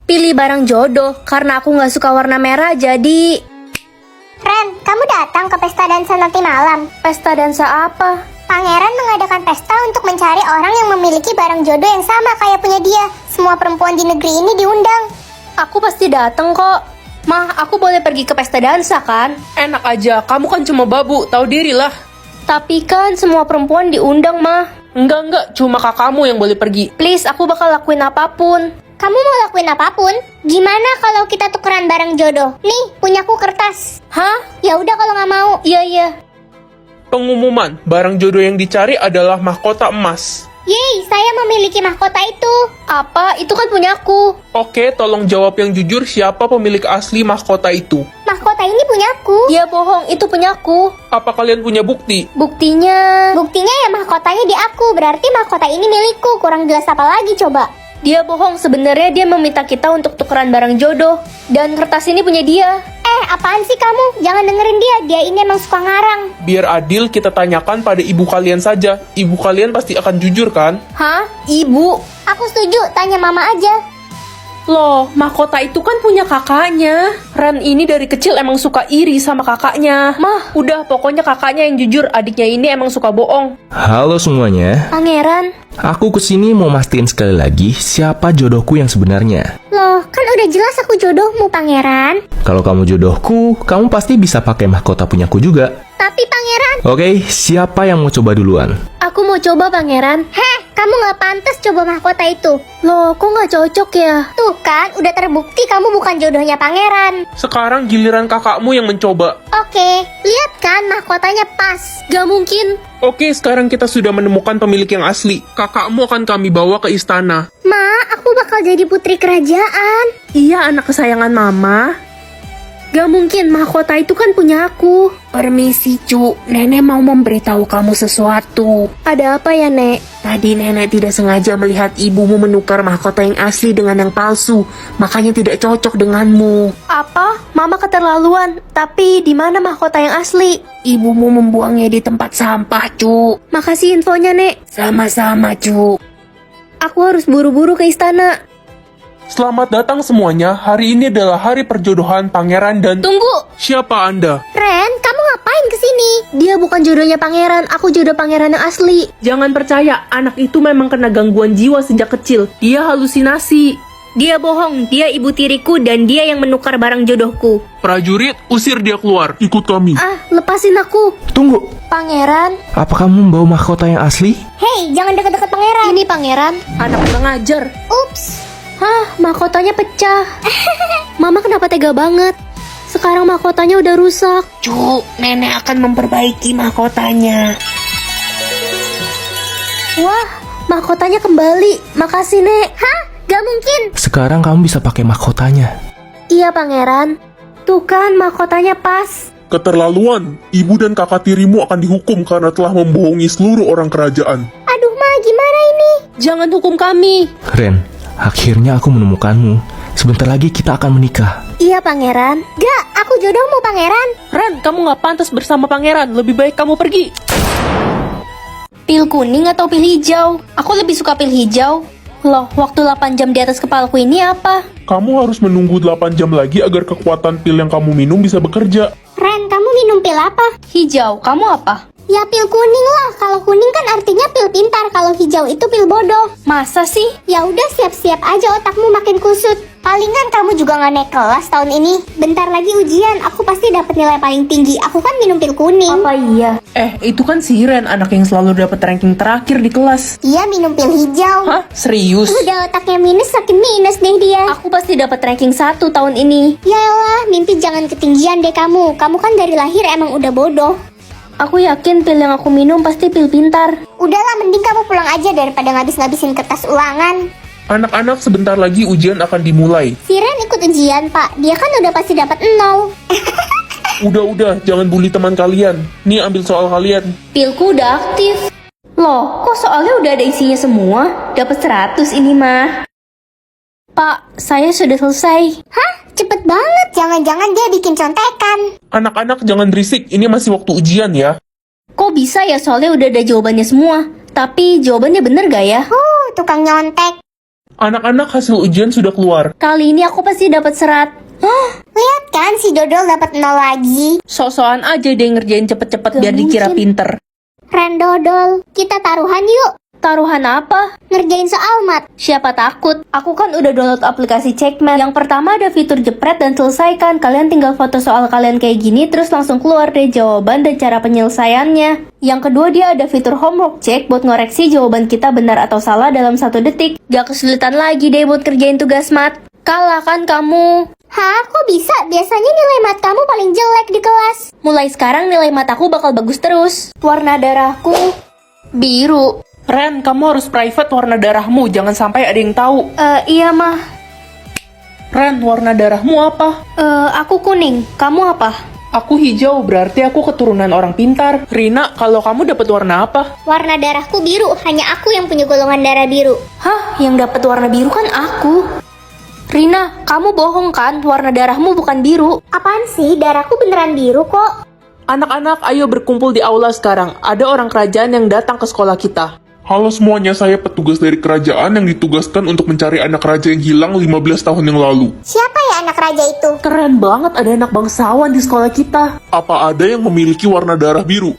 Pilih barang jodoh, karena aku nggak suka warna merah jadi... Ren, kamu datang ke pesta dansa nanti malam. Pesta dansa apa? Pangeran mengadakan pesta untuk mencari orang yang memiliki barang jodoh yang sama kayak punya dia. Semua perempuan di negeri ini diundang. Aku pasti dateng kok. Mah, aku boleh pergi ke pesta dansa kan? Enak aja, kamu kan cuma babu, tahu diri lah. Tapi kan semua perempuan diundang, Mah. Enggak, cuma kakakmu yang boleh pergi. Please, aku bakal lakuin apapun. Kamu mau lakuin apapun? Gimana kalau kita tukeran barang jodoh? Nih, punyaku kertas. Hah? Ya udah kalau nggak mau. Iya. Pengumuman, barang jodoh yang dicari adalah mahkota emas. Yeay, saya memiliki mahkota itu. Apa? Itu kan punyaku. Oke, tolong jawab yang jujur, siapa pemilik asli mahkota itu? Mahkota ini punyaku. Dia bohong, itu punyaku. Apa kalian punya bukti? Buktinya... Buktinya ya mahkotanya di aku. Berarti mahkota ini milikku. Kurang jelas apa lagi coba? Dia bohong, sebenarnya dia meminta kita untuk tukeran barang jodoh. Dan kertas ini punya dia. Apaan sih kamu? Jangan dengerin dia. Dia ini emang suka ngarang. Biar adil, kita tanyakan pada ibu kalian saja. Ibu kalian pasti akan jujur kan? Hah? Ibu? Aku setuju. Tanya mama aja. Loh, mahkota itu kan punya kakaknya. Ren ini dari kecil emang suka iri sama kakaknya. Mah, udah pokoknya kakaknya yang jujur, adiknya ini emang suka bohong. Halo semuanya, Pangeran? aku kesini mau mastiin sekali lagi siapa jodohku yang sebenarnya. Loh, kan udah jelas aku jodohmu, Pangeran. Kalau kamu jodohku, kamu pasti bisa pakai mahkota punyaku juga. Tapi Pangeran... Oke, siapa yang mau coba duluan? Aku mau coba, Pangeran. Heh, kamu nggak pantas coba mahkota itu. Loh, kok nggak cocok ya? Tuh kan, udah terbukti kamu bukan jodohnya Pangeran. Sekarang giliran kakakmu yang mencoba. Oke, lihat kan mahkotanya pas. Gak mungkin. Oke, sekarang kita sudah menemukan pemilik yang asli. Kakakmu akan kami bawa ke istana. Ma, aku bakal jadi putri kerajaan. Iya, anak kesayangan Mama. Gak mungkin, mahkota itu kan punya aku. Permisi, Cu. Nenek mau memberitahu kamu sesuatu. Ada apa ya, Nek? Tadi nenek tidak sengaja melihat ibumu menukar mahkota yang asli dengan yang palsu. Makanya tidak cocok denganmu. Apa? Mama keterlaluan. Tapi di mana mahkota yang asli? Ibumu membuangnya di tempat sampah, Cu. Makasih infonya, Nek. Sama-sama, Cu. Aku harus buru-buru ke istana. Selamat datang semuanya, hari ini adalah hari perjodohan Pangeran dan... Tunggu! Siapa Anda? Ren, kamu ngapain kesini? Dia bukan jodohnya Pangeran, aku jodoh Pangeran yang asli. Jangan percaya, anak itu memang kena gangguan jiwa sejak kecil. Dia halusinasi. Dia bohong, dia ibu tiriku dan dia yang menukar barang jodohku. Prajurit, usir dia keluar. Ikut kami. Ah, lepasin aku. Tunggu, Pangeran? apa kamu membawa mahkota yang asli? Hei, jangan deket-deket Pangeran. Ini Pangeran. Anak kurang ajar. Ups. Hah, mahkotanya pecah. Mama kenapa tega banget? Sekarang mahkotanya udah rusak. Cu, nenek akan memperbaiki mahkotanya. Wah, mahkotanya kembali. Makasih, Nek. Hah? Gak mungkin. Sekarang kamu bisa pakai mahkotanya. Iya, Pangeran. Tuh kan, mahkotanya pas. Keterlaluan, ibu dan kakak tirimu akan dihukum karena telah membohongi seluruh orang kerajaan. Aduh, Ma, gimana ini? Jangan hukum kami. Ren, akhirnya aku menemukanmu. Sebentar lagi kita akan menikah. Iya, Pangeran. Gak, aku jodohmu, Pangeran. Ren, kamu gak pantas bersama Pangeran. Lebih baik kamu pergi. Pil kuning atau pil hijau? Aku lebih suka pil hijau. Loh, waktu 8 jam di atas kepalaku ini apa? Kamu harus menunggu 8 jam lagi agar kekuatan pil yang kamu minum bisa bekerja. Ren, kamu minum pil apa? Hijau, kamu apa? Ya pil kuning lah. Kalau kuning kan artinya pil pintar. Kalau hijau itu pil bodoh. Masa sih? Ya udah siap-siap aja otakmu makin kusut. Palingan kamu juga nggak naik kelas tahun ini. Bentar lagi ujian, aku pasti dapat nilai paling tinggi. Aku kan minum pil kuning. Apa iya? Itu kan si Ren, anak yang selalu dapat ranking terakhir di kelas. Iya minum pil hijau. Hah? Serius? Udah otaknya minus makin minus deh dia. Aku pasti dapat ranking 1 tahun ini. Yaelah, mimpi jangan ketinggian deh kamu. Kamu kan dari lahir emang udah bodoh. Aku yakin pil yang aku minum pasti pil pintar. Udahlah, mending kamu pulang aja daripada ngabis-ngabisin kertas ulangan. Anak-anak, sebentar lagi ujian akan dimulai. Si Ren ikut ujian, Pak. Dia kan udah pasti dapat 0. Udah, jangan bully teman kalian. Nih, ambil soal kalian. Pilku udah aktif. Loh, kok soalnya udah ada isinya semua? Dapat 100 ini mah. Pak, saya sudah selesai. Hah? Cepet banget. Jangan-jangan dia bikin contekan. Anak-anak, jangan berisik. Ini masih waktu ujian ya. Kok bisa ya, soalnya udah ada jawabannya semua. Tapi jawabannya bener gak ya? Tukang nyontek. Anak-anak, hasil ujian sudah keluar. Kali ini aku pasti dapat serat. Lihat kan si Dodol dapat 0 lagi. Sok-sokan aja deh ngerjain cepet-cepet biar dikira pinter. Ren Dodol, kita taruhan yuk. Taruhan apa? Ngerjain soal mat. Siapa takut? Aku kan udah download aplikasi Checkmate. Yang pertama ada fitur jepret dan selesaikan. Kalian tinggal foto soal kalian kayak gini, terus langsung keluar deh jawaban dan cara penyelesaiannya. Yang kedua dia ada fitur homework check buat ngoreksi jawaban kita benar atau salah dalam 1 detik. Gak kesulitan lagi deh buat kerjain tugas mat. Kalah kan kamu? Hah, kok bisa? Biasanya nilai mat kamu paling jelek di kelas. Mulai sekarang nilai mat aku bakal bagus terus. Warna darahku biru. Ren, kamu harus private warna darahmu, jangan sampai ada yang tahu. Iya mah. Ren, warna darahmu apa? Aku kuning. Kamu apa? Aku hijau, berarti aku keturunan orang pintar. Rina, kalau kamu dapat warna apa? Warna darahku biru, hanya aku yang punya golongan darah biru. Hah, yang dapat warna biru kan aku. Rina, kamu bohong kan? Warna darahmu bukan biru. Apaan sih? Darahku beneran biru kok. Anak-anak, ayo berkumpul di aula sekarang. Ada orang kerajaan yang datang ke sekolah kita. Halo semuanya, saya petugas dari kerajaan yang ditugaskan untuk mencari anak raja yang hilang 15 tahun yang lalu. Siapa ya anak raja itu? Keren banget ada anak bangsawan di sekolah kita. Apa ada yang memiliki warna darah biru?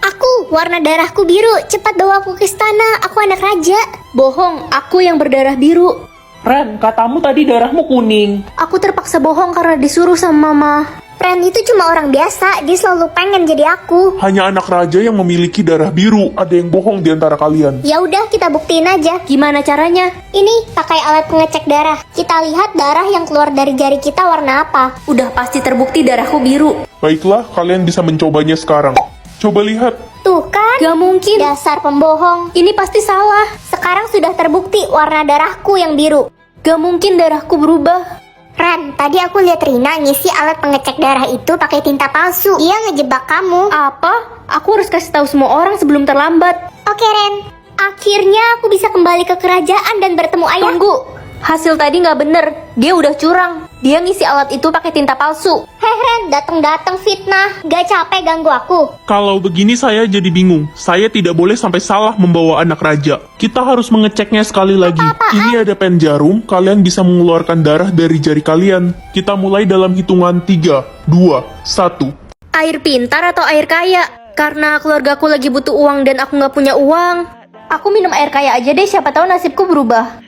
Aku, warna darahku biru. Cepat bawa aku ke istana, aku anak raja. Bohong, aku yang berdarah biru. Ren, katamu tadi darahmu kuning. Aku terpaksa bohong karena disuruh sama mama. Ren itu cuma orang biasa, dia selalu pengen jadi aku. Hanya anak raja yang memiliki darah biru. Ada yang bohong di antara kalian. Ya udah, kita buktiin aja. Gimana caranya? Ini pakai alat pengecek darah. Kita lihat darah yang keluar dari jari kita warna apa. Udah pasti terbukti darahku biru. Baiklah, kalian bisa mencobanya sekarang. Coba lihat. Tuh kan? Gak mungkin. Dasar pembohong. Ini pasti salah. Sekarang sudah terbukti warna darahku yang biru. Gak mungkin darahku berubah. Ren, tadi aku lihat Rina ngisi alat pengecek darah itu pakai tinta palsu. Dia ngejebak kamu. Apa? Aku harus kasih tahu semua orang sebelum terlambat. Oke Ren, akhirnya aku bisa kembali ke kerajaan dan bertemu ayahku. Tunggu. Hasil tadi nggak bener. Dia udah curang. Dia ngisi alat itu pakai tinta palsu. Heh Ren, datang-datang fitnah. Gak capek ganggu aku. Kalau begini saya jadi bingung. Saya tidak boleh sampai salah membawa anak raja. Kita harus mengeceknya sekali lagi. Ini ada pen jarum, kalian bisa mengeluarkan darah dari jari kalian. Kita mulai dalam hitungan 3, 2, 1. Air pintar atau air kaya? Karena keluargaku lagi butuh uang dan aku nggak punya uang. Aku minum air kaya aja deh, siapa tahu nasibku berubah.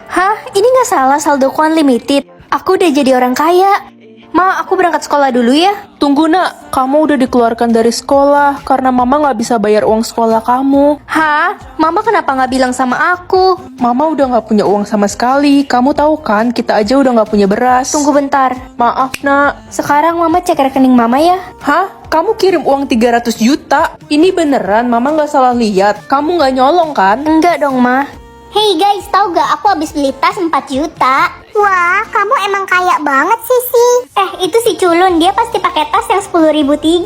Hah? Ini nggak salah, saldoku unlimited. Aku udah jadi orang kaya. Ma, aku berangkat sekolah dulu ya. Tunggu nak, kamu udah dikeluarkan dari sekolah karena mama nggak bisa bayar uang sekolah kamu. Hah? Mama kenapa nggak bilang sama aku? Mama udah nggak punya uang sama sekali. Kamu tahu kan, kita aja udah nggak punya beras. Tunggu bentar. Maaf nak. Sekarang mama cek rekening mama ya. Hah? Kamu kirim uang 300 juta? Ini beneran, mama nggak salah lihat. Kamu nggak nyolong kan? Enggak dong, Ma. Hey guys, tahu gak aku habis beli tas 4 juta. Wah, kamu emang kaya banget sih. Itu si Culun, dia pasti pakai tas yang 10.003.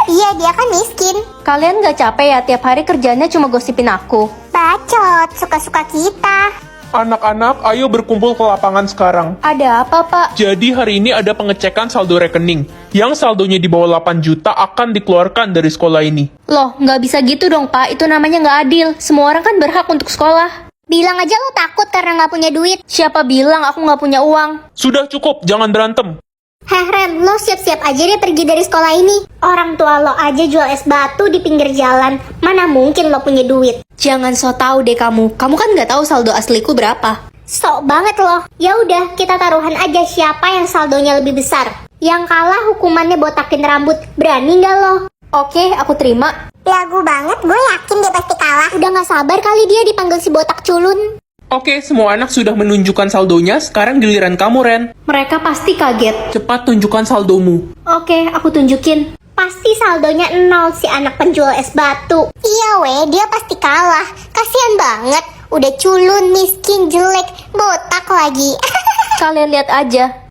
Iya, dia kan miskin. Kalian nggak capek ya tiap hari kerjanya cuma gosipin aku? Bacot, suka-suka kita. Anak-anak, ayo berkumpul ke lapangan sekarang. Ada apa, Pak? Jadi hari ini ada pengecekan saldo rekening. Yang saldonya di bawah 8 juta akan dikeluarkan dari sekolah ini. Loh, nggak bisa gitu dong, Pak. Itu namanya nggak adil. Semua orang kan berhak untuk sekolah. Bilang aja lo takut karena nggak punya duit. Siapa bilang aku nggak punya uang? Sudah cukup, jangan berantem. Heh Ren, lo siap-siap aja deh pergi dari sekolah ini. Orang tua lo aja jual es batu di pinggir jalan. Mana mungkin lo punya duit? Jangan so tau deh kamu. Kamu kan nggak tahu saldo asliku berapa. Sok banget lo. Ya udah, kita taruhan aja siapa yang saldonya lebih besar. Yang kalah hukumannya botakin rambut. Berani nggak lo? Oke, aku terima. Lagu banget, gue yakin dia pasti kalah. Udah nggak sabar kali dia dipanggil si botak culun. Oke, semua anak sudah menunjukkan saldonya. Sekarang giliran kamu, Ren. Mereka pasti kaget. Cepat tunjukkan saldomu. Oke, aku tunjukin. Pasti saldonya 0 si anak penjual es batu. Iya weh, dia pasti kalah. Kasian banget. Udah culun, miskin, jelek, botak lagi. Kalian lihat aja.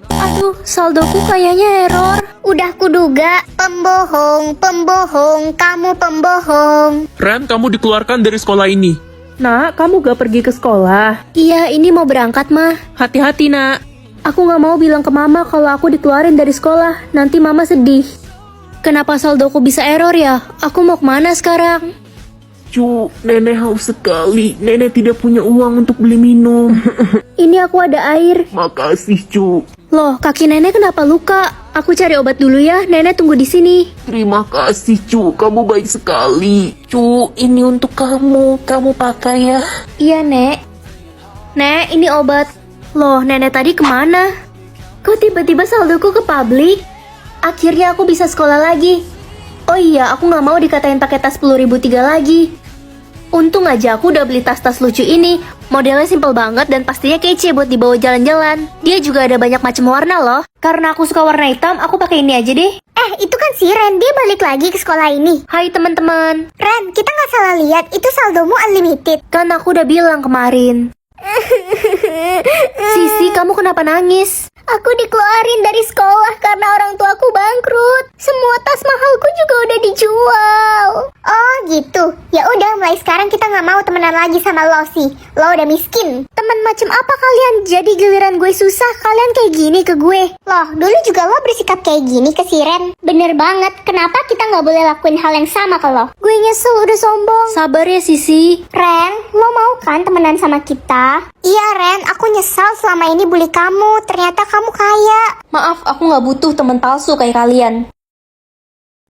Aduh, saldoku kayaknya error. Udah kuduga. Pembohong, pembohong, kamu pembohong. Ren, kamu dikeluarkan dari sekolah ini. Nak, kamu gak pergi ke sekolah? Iya, ini mau berangkat, Ma. Hati-hati, nak. Aku nggak mau bilang ke Mama kalau aku dikeluarin dari sekolah. Nanti Mama sedih. Kenapa saldoku bisa error ya? Aku mau kemana sekarang? Cu, nenek haus sekali. Nenek tidak punya uang untuk beli minum. Ini aku ada air. Makasih, Cu. Loh, kaki nenek kenapa luka? Aku cari obat dulu ya, nenek tunggu di sini. Terima kasih, Cu. Kamu baik sekali. Cu, ini untuk kamu. Kamu pakai ya. Iya, Nek. Nek, ini obat. Loh, nenek tadi kemana? Kok tiba-tiba saldoku ke publik? Akhirnya aku bisa sekolah lagi. Oh iya, aku nggak mau dikatain pakai tas 10.003 lagi. Untung aja aku udah beli tas-tas lucu ini. Modelnya simpel banget dan pastinya kece buat dibawa jalan-jalan. Dia juga ada banyak macam warna loh. Karena aku suka warna hitam, aku pakai ini aja deh. Itu kan si Ren, dia balik lagi ke sekolah ini. Hai teman-teman. Ren, kita nggak salah lihat, itu saldomu unlimited. Kan aku udah bilang kemarin. Sisi, kamu kenapa nangis? Aku dikeluarin dari sekolah karena orang tuaku bangkrut. Semua tas mahalku juga udah dijual. Oh gitu. Ya udah, mulai sekarang kita nggak mau temenan lagi sama lo sih. Lo udah miskin. Temen macam apa kalian? Jadi giliran gue susah, kalian kayak gini ke gue. Loh, dulu juga lo bersikap kayak gini ke si Ren. Bener banget. Kenapa kita nggak boleh lakuin hal yang sama ke lo? Gue nyesel udah sombong. Sabar ya Sisi. Ren, lo mau kan temenan sama kita? Iya Ren, aku nyesal selama ini bully kamu. Ternyata kamu kaya. Maaf, aku nggak butuh teman palsu kayak kalian.